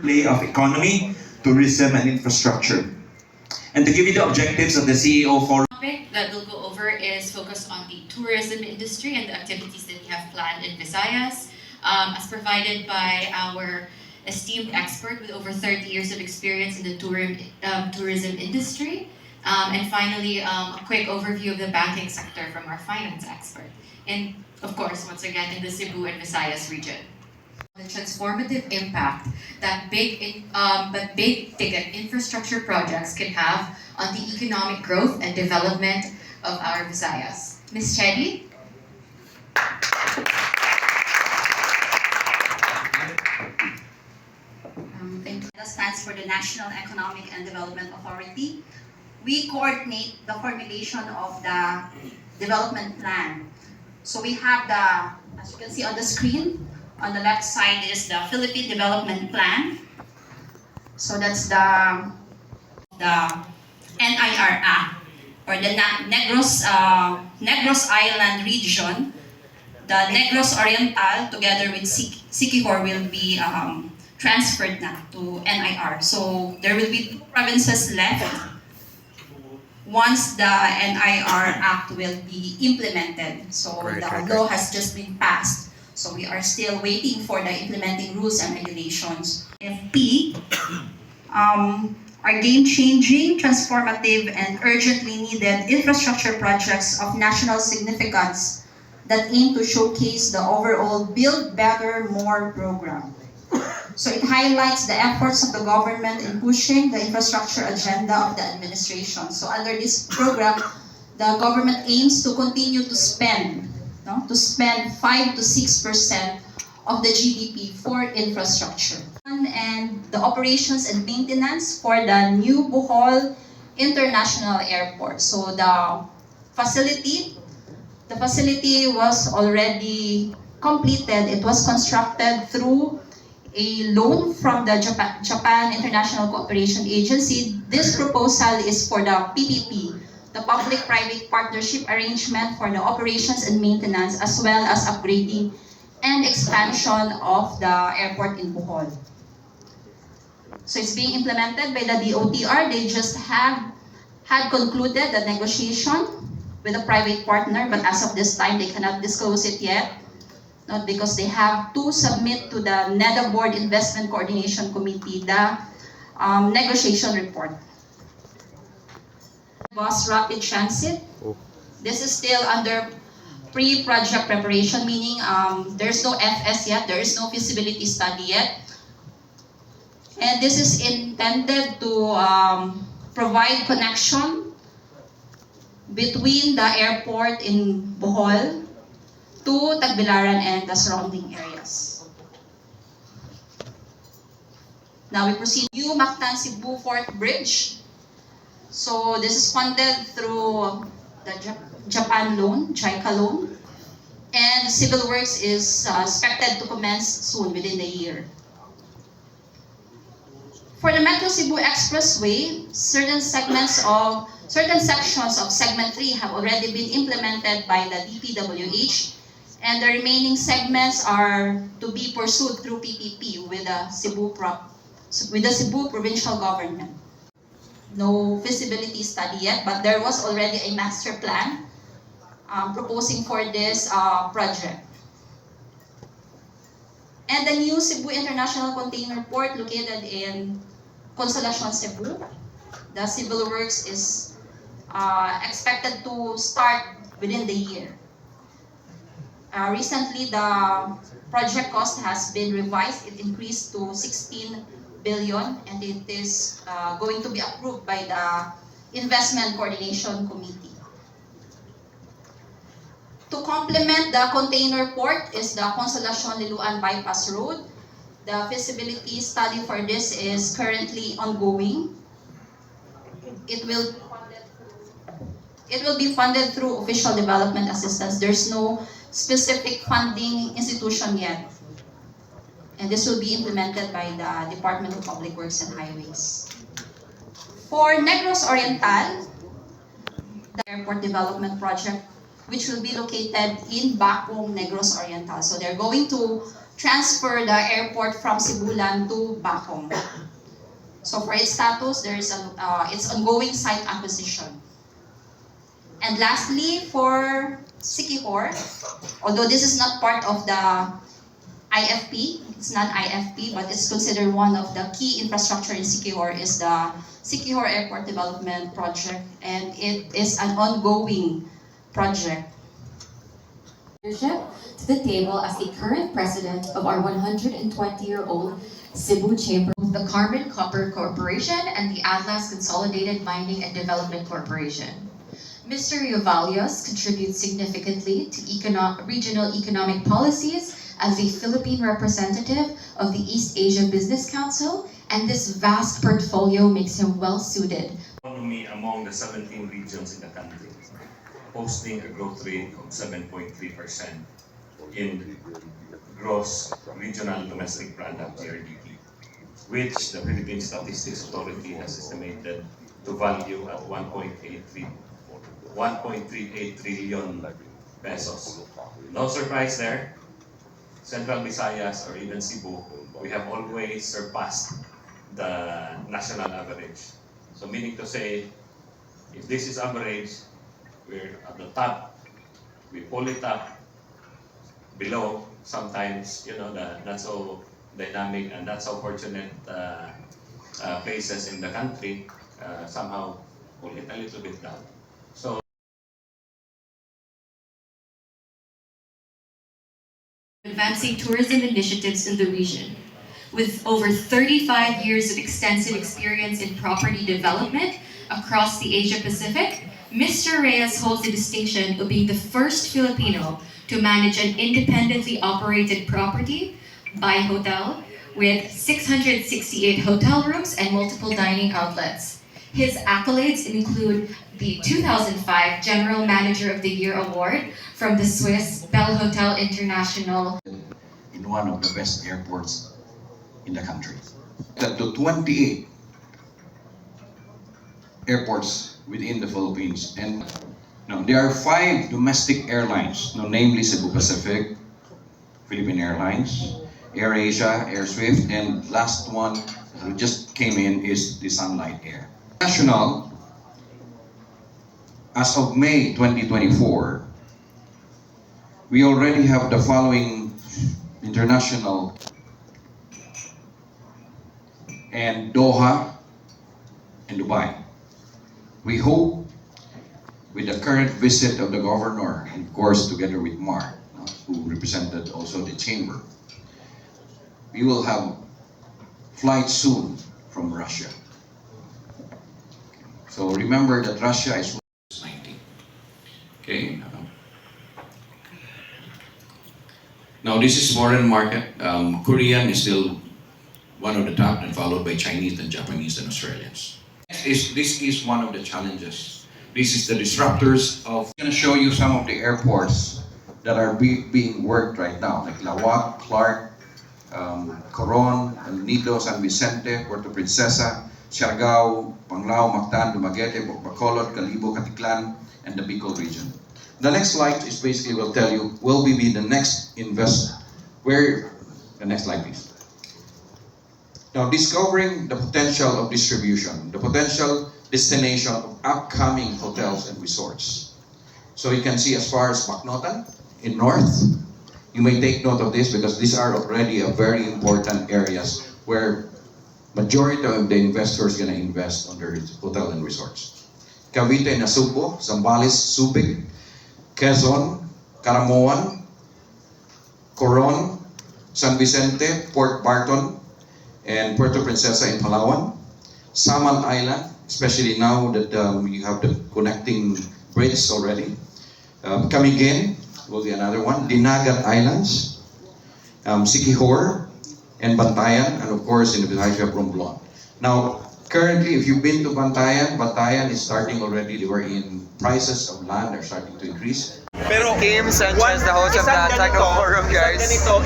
play of economy, tourism, and infrastructure. And to give you the objectives of the CEO Forum, Topic that we'll go over is focused on the tourism industry and the activities that we have planned in Visayas, as provided by our esteemed expert with over 30 years of experience in the tourism industry. And finally, a quick overview of the banking sector from our finance expert. And of course, once again, in the Cebu and Visayas region. The transformative impact that big ticket infrastructure projects can have on the economic growth and development of our Visayas. Ms. Chedi? Thank you. That stands for the National Economic and Development Authority. We coordinate the formulation of the development plan. So we have as you can see on the screen, on the left side is the Philippine Development Plan. So that's the NIR Act, or the Negros Island region. The Negros Oriental together with Siquijor will be transferred now to NIR. So there will be 2 provinces left once the NIR Act will be implemented. So the law has just been passed. So we are still waiting for the implementing rules and regulations. FP are game-changing, transformative, and urgently needed infrastructure projects of national significance that aim to showcase the overall Build Better More program. So it highlights the efforts of the government in pushing the infrastructure agenda of the administration. So under this program, the government aims to continue to spend 5 to 6% of the GDP for infrastructure. And the operations and maintenance for the new Bohol International Airport. So the facility was already completed. It was constructed through a loan from the Japan International Cooperation Agency. This proposal is for the PPP, the Public-Private Partnership Arrangement for the operations and maintenance, as well as upgrading and expansion of the airport in Bohol. So it's being implemented by the DOTR. They just had concluded the negotiation with a private partner, but as of this time, they cannot disclose it yet. Not because they have to submit to the NEDA Board Investment Coordination Committee the negotiation report. Bus Rapid Transit. This is still under pre-project preparation, meaning there's no FS yet, there is no feasibility study yet. And this is intended to provide connection between the airport in Bohol to Tagbilaran and the surrounding areas. Now we proceed. New Mactan Cebu Fort Bridge. So this is funded through the Japan loan, JICA loan. And the civil works is expected to commence soon, within the year. For the Metro Cebu Expressway, certain sections of Segment 3 have already been implemented by the DPWH, and the remaining segments are to be pursued through PPP with the Cebu provincial government. No feasibility study yet, but there was already a master plan proposing for this project. And the new Cebu International Container Port located in Consolacion, Cebu. The civil works is expected to start within the year. Recently, the project cost has been revised. It increased to 16 billion, and it is going to be approved by the Investment Coordination Committee. To complement the container port is the Consolacion-Liloan Bypass Road. The feasibility study for this is currently ongoing. It will be funded through official development assistance. There's no specific funding institution yet. And this will be implemented by the Department of Public Works and Highways. For Negros Oriental, the airport development project which will be located in Bacong, Negros Oriental. So they're going to transfer the airport from Sibulan to Bacong. So for its status, there is its ongoing site acquisition. And lastly, for Siquijor, although this is not part of the IFP, it's not IFP, but it's considered one of the key infrastructure in Siquijor is the Siquijor Airport Development Project, and it is an ongoing project. Leadership to the table as the current president of our 120-year-old Cebu Chamber, the Carmen Copper Corporation, and the Atlas Consolidated Mining and Development Corporation. Mr. Iovallios contributes significantly to regional economic policies as the Philippine representative of the East Asia Business Council, and this vast portfolio makes him well-suited. Economy among the 17 regions in the country, posting a growth rate of 7.3% in gross regional domestic product (GRDP), which the Philippine Statistics Authority has estimated to value at 1.38 trillion pesos. No surprise there. Central Visayas or even Cebu, we have always surpassed the national average. So meaning to say, if this is average, we're at the top, we pull it up, below, sometimes, the not so dynamic and not so fortunate places in the country somehow pull it a little bit down. So advancing tourism initiatives in the region. With over 35 years of extensive experience in property development across the Asia-Pacific, Mr. Reyes holds the distinction of being the first Filipino to manage an independently operated property by hotel with 668 hotel rooms and multiple dining outlets. His accolades include the 2005 General Manager of the Year Award from the Swiss Bell Hotel International. In one of the best airports in the country. To 28 airports within the Philippines, and there are 5 domestic airlines, namely Cebu Pacific, Philippine Airlines, AirAsia, AirSwift, and last one who just came in is the Sunlight Air. National, as of May 2024, we already have the following international and Doha and Dubai. We hope with the current visit of the governor, and of course together with Mark, who represented also the chamber, we will have flights soon from Russia. So remember that Russia is 90. Okay. Now this is foreign market. Korean is still one of the top, and followed by Chinese and Japanese and Australians. This is one of the challenges. This is the disruptors of. I'm going to show you some of the airports that are being worked right now, like Lawak, Clark, Coron, El Nido, San Vicente, Puerto Princesa, Siargao, Panglao, Mactan, Dumaguete, Bacolod, Calibo, Caticlan, and the Bicol region. The next slide is basically will tell you will be the next the next slide please. Now, discovering the potential of distribution, the potential destination of upcoming hotels and resorts. So you can see as far as Macnotan in north, you may take note of this because these are already a very important areas where majority of the investors are going to invest on their hotel and resorts. Cavite, Nasugbo, Zambales, Subic, Quezon, Caramoan, Coron, San Vicente, Port Barton, and Puerto Princesa in Palawan, Samal Island, especially now that you have the connecting bridge already. Camiguin will be another one. Dinagat Islands, Siquijor, and Bantayan, and of course in the Visayas Romblon. Now, currently, if you've been to Bantayan, Bantayan is starting already, wherein prices of land are starting to increase. Kim Sanchez, the host of the Taco Forum, guys. Ganito,